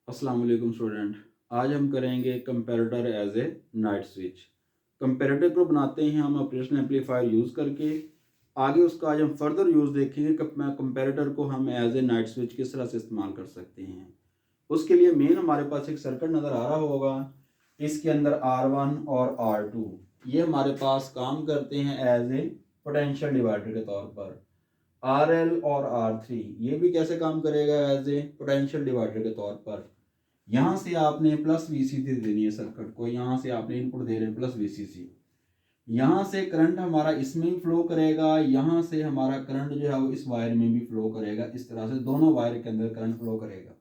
अस्सलाम वालेकुम स्टूडेंट। आज हम करेंगे comparator as a night switch. Comparator को बनाते हैं हम ऑपरेशनल एम्पलीफायर यूज़ करके। आगे उसका आज हम फर्दर यूज़ देखेंगे कि कंपैरेटर को हम एज ए नाइट स्विच किस तरह से इस्तेमाल कर सकते हैं। उसके लिए मेन हमारे पास एक सर्किट नज़र आ रहा होगा। इसके अंदर R1 और R2 ये हमारे पास काम करते हैं एज ए पोटेंशियल डिवाइडर के तौर पर। RL और R3 ये भी कैसे काम करेगा एज ए पोटेंशियल डिवाइडर के तौर पर। यहाँ से आपने प्लस VCC देनी है सर्किट को, यहाँ से आपने इनपुट दे रहे हैं प्लस VCC। यहाँ से करंट हमारा इसमें भी फ्लो करेगा, यहाँ से हमारा करंट जो है वो इस वायर में भी फ्लो करेगा। इस तरह से दोनों वायर के अंदर करंट फ्लो करेगा।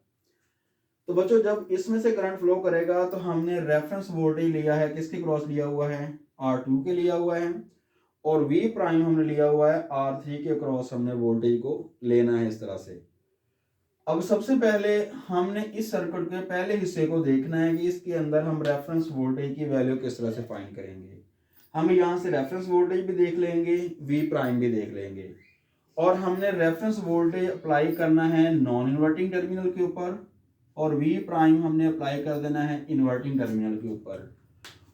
तो बच्चों जब इसमें से करंट फ्लो करेगा तो हमने रेफरेंस वोल्टेज लिया है, किसके क्रॉस लिया हुआ है, R2 के लिया हुआ है, और V प्राइम हमने लिया हुआ है R3 के क्रॉस। हमने वोल्टेज को लेना है इस तरह से। अब सबसे पहले हमने इस सर्किट के पहले हिस्से को देखना है कि इसके अंदर हम रेफरेंस वोल्टेज की वैल्यू किस तरह से फाइंड करेंगे। हम यहाँ से रेफरेंस वोल्टेज भी देख लेंगे, V प्राइम भी देख लेंगे, और हमने रेफरेंस वोल्टेज अप्लाई करना है नॉन इन्वर्टिंग टर्मिनल के ऊपर, और V प्राइम हमने अप्लाई कर देना है इन्वर्टिंग टर्मिनल के ऊपर।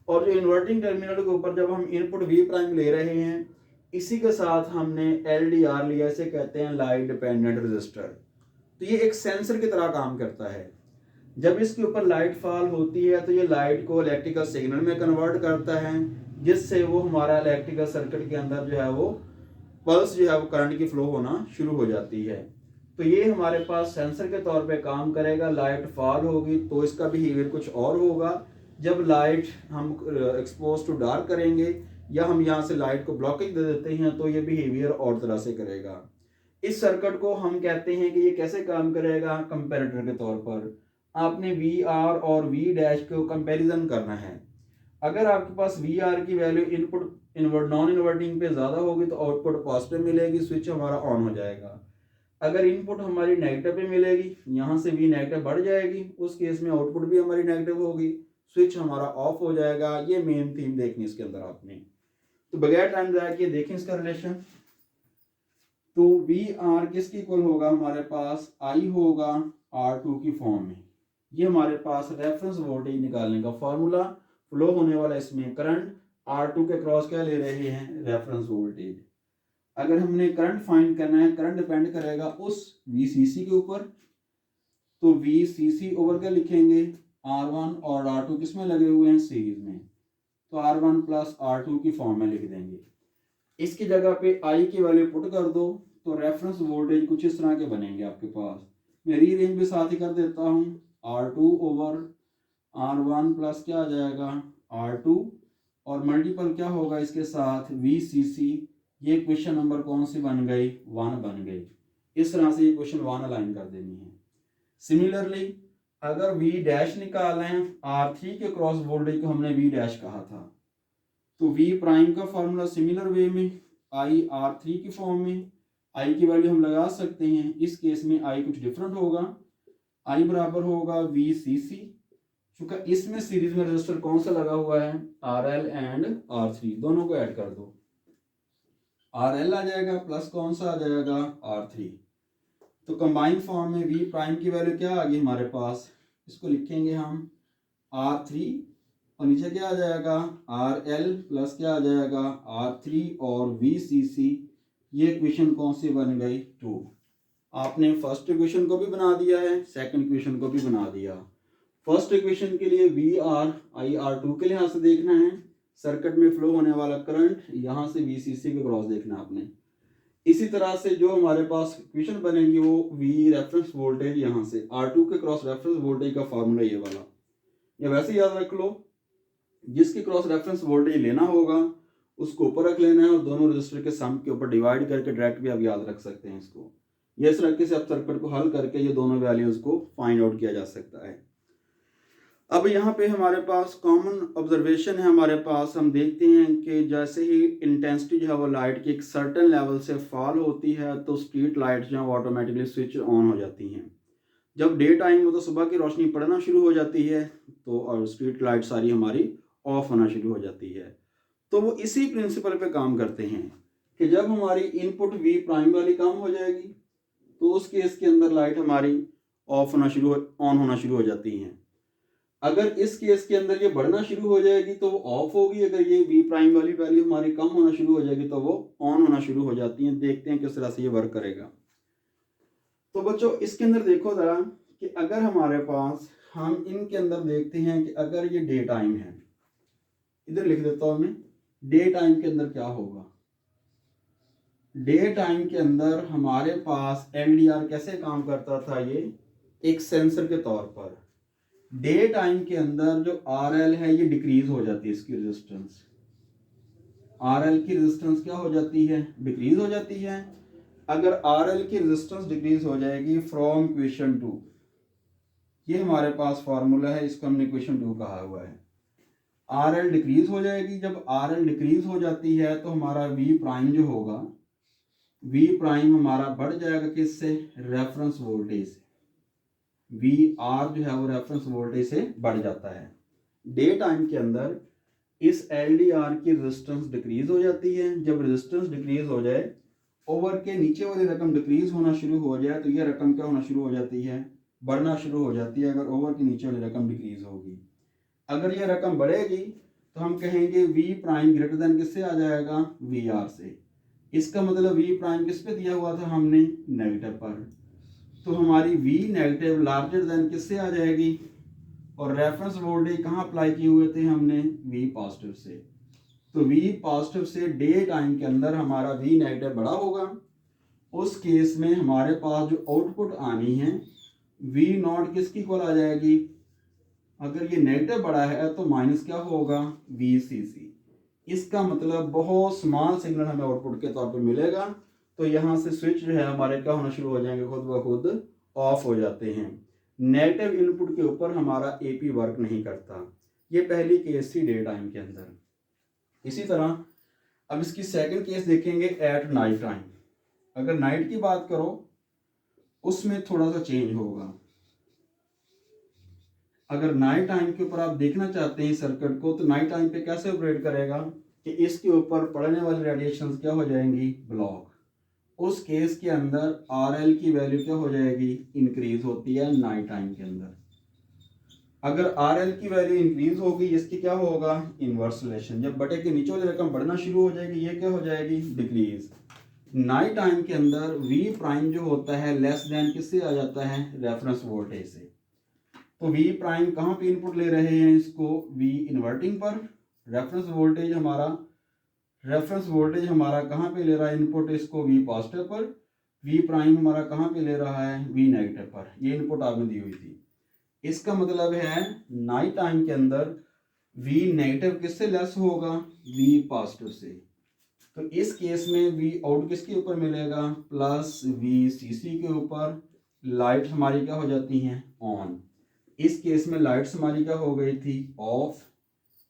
और जो इन्वर्टिंग टर्मिनल के ऊपर जब हम इनपुट V प्राइम ले रहे हैं, इसी के साथ हमने LDR लिया, इसे कहते हैं लाइट डिपेंडेंट रजिस्टर। तो ये एक सेंसर की तरह काम करता है। जब इसके ऊपर लाइट फॉल होती है तो ये लाइट को इलेक्ट्रिकल सिग्नल में कन्वर्ट करता है, जिससे वो हमारा इलेक्ट्रिकल सर्किट के अंदर जो है वो पल्स जो है वो करंट की फ्लो होना शुरू हो जाती है। तो ये हमारे पास सेंसर के तौर पे काम करेगा। लाइट फॉल होगी तो इसका बिहेवियर कुछ और होगा। जब लाइट हम एक्सपोज टू डार्क करेंगे या हम यहाँ से लाइट को ब्लॉकेज दे देते हैं तो ये बिहेवियर और तरह से करेगा। इस सर्किट को हम कहते हैं कि ये कैसे काम करेगा, कंपैरेटर के तौर पर। आपने VR और V डैश को कंपैरिजन करना है। अगर आपके पास VR की वैल्यू इनपुट नॉन इन्वर्टिंग पे ज़्यादा होगी तो आउटपुट पॉजिटिव मिलेगी, स्विच हमारा ऑन हो जाएगा। अगर इनपुट हमारी नेगेटिव पे मिलेगी, यहाँ से V नेगेटिव बढ़ जाएगी, उस केस में आउटपुट भी हमारी नेगेटिव होगी, स्विच हमारा ऑफ हो जाएगा। ये मेन थीम देखनी इसके अंदर आपने। तो बगैर टाइम ज़ाया किए देखें इसका रिलेशन। तो VR किसकी इक्वल होगा, हमारे पास I होगा R2 की फॉर्म में। ये हमारे पास रेफरेंस वोल्टेज निकालने का फॉर्मूला। फ्लो होने वाला इसमें करंट, R2 के क्रॉस क्या ले रहे हैं, रेफरेंस वोल्टेज। अगर हमने करंट फाइंड करना है, करंट डिपेंड करेगा उस VCC के ऊपर। तो VCC ओवर क्या लिखेंगे, R1 और R2 किस में लगे हुए हैं, सीरीज में। तो R1 प्लस R2 की फॉर्म में लिख देंगे। इसकी जगह पे I की वैल्यू पुट कर दो तो रेफरेंस वोल्टेज कुछ इस तरह के बनेंगे आपके पास। मैं रीअरेंज भी साथ ही कर देता हूँ। R2 ओवर R1 प्लस क्या आ जाएगा, R2, और मल्टीपल क्या होगा इसके साथ, VCC। ये क्वेश्चन नंबर कौन सी बन गई, 1 बन गई। इस तरह से ये क्वेश्चन 1 अलाइन कर देनी है। सिमिलरली अगर V डैश निकालें, R3 के क्रॉस वोल्टेज को हमने V डैश कहा था, तो V प्राइम का फॉर्मूला सिमिलर वे में I R3 की फॉर्म में। I की वैल्यू हम लगा सकते हैं। इस केस में I कुछ डिफरेंट होगा। I बराबर होगा VCC। चूंकि इसमें सीरीज में रजिस्टर कौन सा लगा हुआ है, RL एंड R3, दोनों को ऐड कर दो। RL आ जाएगा प्लस कौन सा आ जाएगा, R3। तो कंबाइन फॉर्म में V प्राइम की वैल्यू क्या आ गई हमारे पास, इसको लिखेंगे हम R3, और नीचे क्या आ जाएगा, RL प्लस क्या आ जाएगा, R3 और VCC। ये इक्वेशन कौन सी बन गई, 2। आपने फर्स्ट इक्वेशन को भी बना दिया है, सेकंड इक्वेशन को भी बना दिया। फर्स्ट इक्वेशन के लिए VR IR2 के लिहाज से देखना है, सर्किट में फ्लो होने वाला करंट, यहाँ से VCC के क्रॉस देखना आपने। इसी तरह से जो हमारे पास इक्वेशन बनेगी वो V रेफरेंस वोल्टेज, यहाँ से R2 के क्रॉस रेफरेंस वोल्टेज का फॉर्मूला ये वाला, या वैसे याद रख लो। जिसके क्रॉस रेफरेंस वोल्टेज लेना होगा उसको ऊपर रख लेना है, और दोनों रजिस्टर के सम के ऊपर डिवाइड करके डायरेक्ट भी आप याद रख सकते हैं इसको। ये इस तरीके से आप सर्किट को हल करके ये दोनों वैल्यूज को फाइंड आउट किया जा सकता है। अब यहाँ पे हमारे पास कॉमन ऑब्जर्वेशन है हमारे पास। हम देखते हैं कि जैसे ही इंटेंसिटी जो है वो लाइट की एक सर्टेन लेवल से फॉल होती है तो स्ट्रीट लाइट जो है वो ऑटोमेटिकली स्विच ऑन हो जाती हैं। जब डे टाइम हो तो सुबह की रोशनी पड़ना शुरू हो जाती है, तो और स्ट्रीट लाइट सारी हमारी ऑफ होना शुरू हो जाती है। तो वो इसी प्रिंसिपल पे काम करते हैं कि जब हमारी इनपुट V प्राइम वाली कम हो जाएगी तो उस केस के अंदर लाइट हमारी ऑन होना शुरू हो जाती हैं। अगर इस केस के अंदर ये बढ़ना शुरू हो जाएगी तो वो ऑफ होगी, अगर ये वी प्राइम वाली वैल्यू हमारी कम होना शुरू हो जाएगी तो वो ऑन होना शुरू हो जाती हैं। देखते हैं किस तरह से ये वर्क करेगा। तो बच्चों इसके अंदर देखो ज़रा कि अगर हमारे पास, हम इनके अंदर देखते हैं कि अगर ये डे टाइम है, इधर लिख देता हूँ मैं, डे टाइम के अंदर क्या होगा। डे टाइम के अंदर हमारे पास एलडीआर कैसे काम करता था, ये एक सेंसर के तौर पर। डे टाइम के अंदर जो आरएल है ये डिक्रीज हो जाती है, इसकी रेजिस्टेंस, आरएल की रेजिस्टेंस क्या हो जाती है, डिक्रीज हो जाती है। अगर आरएल की रेजिस्टेंस डिक्रीज हो जाएगी फ्रॉम इक्वेशन 2, ये हमारे पास फार्मूला है, इसको हमने इक्वेशन 2 कहा हुआ है। आरएल डिक्रीज हो जाएगी, जब आरएल डिक्रीज हो जाती है तो हमारा वी प्राइम जो होगा, वी प्राइम हमारा बढ़ जाएगा किससे, रेफरेंस वोल्टेज से। वी आर जो है वो रेफरेंस वोल्टेज से बढ़ जाता है। डे टाइम के अंदर इस एल डी आर की रेजिस्टेंस डिक्रीज हो जाती है। जब रेजिस्टेंस डिक्रीज हो जाए, ओवर के नीचे वाली रकम डिक्रीज होना शुरू हो जाए, तो ये रकम क्या होना शुरू हो जाती है, बढ़ना शुरू हो जाती है। अगर ओवर के नीचे वाली रकम डिक्रीज होगी, अगर ये रकम बढ़ेगी तो हम कहेंगे वी प्राइम ग्रेटर देन किससे आ जाएगा, वी आर से। इसका मतलब वी प्राइम किस पे दिया हुआ था हमने, नेगेटिव पर, तो हमारी वी नेगेटिव लार्जर देन किससे आ जाएगी, और रेफरेंस वोल्टेज कहाँ अप्लाई किए हुए थे हमने, वी पॉजिटिव से। तो वी पॉजिटिव से डे टाइम के अंदर हमारा वी नेगेटिव बड़ा होगा। उस केस में हमारे पास जो आउटपुट आनी है वी नॉट किसकी इक्वल आ जाएगी, अगर ये नेगेटिव बड़ा है तो माइनस क्या होगा, वी सी सी। इसका मतलब बहुत स्मॉल सिग्नल हमें आउटपुट के तौर पर मिलेगा। तो यहाँ से स्विच जो है हमारे क्या होना शुरू हो जाएंगे, खुद ब खुद ऑफ हो जाते हैं। नेगेटिव इनपुट के ऊपर हमारा एपी वर्क नहीं करता। ये पहली केस थी डे टाइम के अंदर। इसी तरह अब इसकी सेकंड केस देखेंगे एट नाइट टाइम। अगर नाइट की बात करो उसमें थोड़ा सा चेंज होगा। अगर नाइट टाइम के ऊपर आप देखना चाहते हैं सर्किट को, तो नाइट टाइम पे कैसे ऑपरेट करेगा कि इसके ऊपर पड़ने वाली रेडिएशंस क्या हो जाएंगी, ब्लॉक। उस केस के अंदर आरएल की वैल्यू क्या हो जाएगी, इंक्रीज होती है नाइट टाइम के अंदर। अगर आरएल की वैल्यू इंक्रीज होगी, इसकी क्या होगा, इनवर्स रिलेशन। जब बटे के नीचे वाली रकम बढ़ना शुरू हो जाएगी, ये क्या हो जाएगी, डिक्रीज। नाइट टाइम के अंदर वी प्राइम जो होता है लेस देन किससे आ जाता है, रेफरेंस वोल्टेज से। तो वी प्राइम कहाँ पे इनपुट ले रहे हैं इसको, वी इन्वर्टिंग पर। रेफरेंस वोल्टेज हमारा कहाँ पे ले रहा है इनपुट इसको, वी पॉजिटिव पर। वी प्राइम हमारा कहाँ पे ले रहा है, वी नेगेटिव पर। ये इनपुट आपने दी हुई थी। इसका मतलब है नाइट टाइम के अंदर वी नेगेटिव किससे लेस होगा, वी पॉजिटिव से। तो इस केस में वी आउट किसके ऊपर मिलेगा, प्लस वी सी सी के ऊपर। लाइट हमारी क्या हो जाती हैं, ऑन। इस केस में लाइट्स हमारी क्या हो गई थी, ऑफ।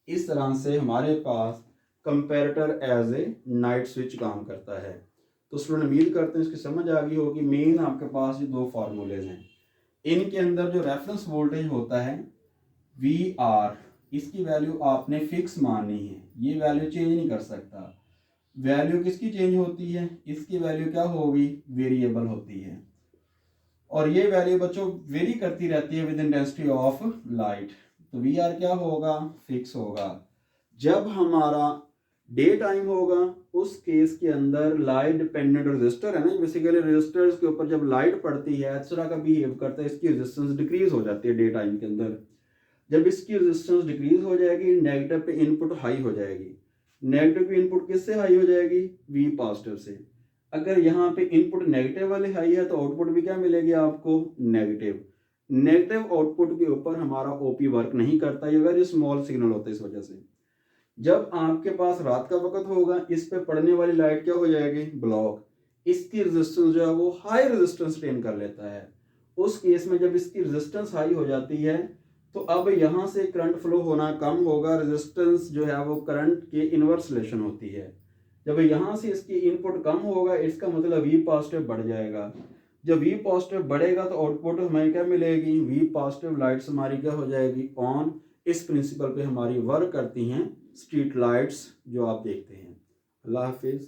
इस तरह से हमारे पास comparator as a night switch काम करता है। तो स्टूडेंट उम्मीद करते हैं इसकी समझ आ गई होगी। मेन आपके पास ये दो फार्मूलेज हैं। इनके अंदर जो रेफरेंस वोल्टेज होता है वी आर, इसकी वैल्यू आपने फिक्स माननी है, ये वैल्यू चेंज नहीं कर सकता। वैल्यू किसकी चेंज होती है, इसकी वैल्यू क्या होगी, वेरिएबल होती है। और ये वैल्यू बच्चों वेरी करती रहती है विद इंटेंसिटी ऑफ लाइट। तो वी आर क्या होगा, फिक्स होगा। जब हमारा डे टाइम होगा उस केस के अंदर लाइट डिपेंडेंट रेजिस्टर है ना, बेसिकली रेजिस्टर्स के ऊपर जब लाइट पड़ती है इस तरह का बिहेव करता है, इसकी रेजिस्टेंस डिक्रीज हो जाती है डे टाइम के अंदर। जब इसकी रेजिस्टेंस डिक्रीज हो जाएगी, नेगेटिव पे इनपुट हाई हो जाएगी। नेगेटिव की इनपुट किससे हाई हो जाएगी, वी पॉजिटिव से। अगर यहाँ पे इनपुट नेगेटिव वाले हाई है तो आउटपुट भी क्या मिलेगी आपको, नेगेटिव। नेगेटिव आउटपुट के ऊपर हमारा ओपी वर्क नहीं करता, ये वेरी स्मॉल सिग्नल होता है। इस वजह से जब आपके पास रात का वक्त होगा, इस पे पड़ने वाली लाइट क्या हो जाएगी, ब्लॉक। इसकी रेजिस्टेंस जो है वो हाई रेजिस्टेंस टेन कर लेता है। उस केस में जब इसकी रेजिस्टेंस हाई हो जाती है तो अब यहाँ से करंट फ्लो होना कम होगा। रेजिस्टेंस जो है वो करंट के इनवर्स रिलेशन होती है। जब यहाँ से इसकी इनपुट कम होगा, इसका मतलब वी पॉजिटिव बढ़ जाएगा। जब वी पॉजिटिव बढ़ेगा तो आउटपुट हमें क्या मिलेगी, वी पॉजिटिव लाइट्स हमारी क्या हो जाएगी, ऑन। इस प्रिंसिपल पे हमारी वर्क करती हैं स्ट्रीट लाइट्स जो आप देखते हैं। अल्लाह हाफिज़।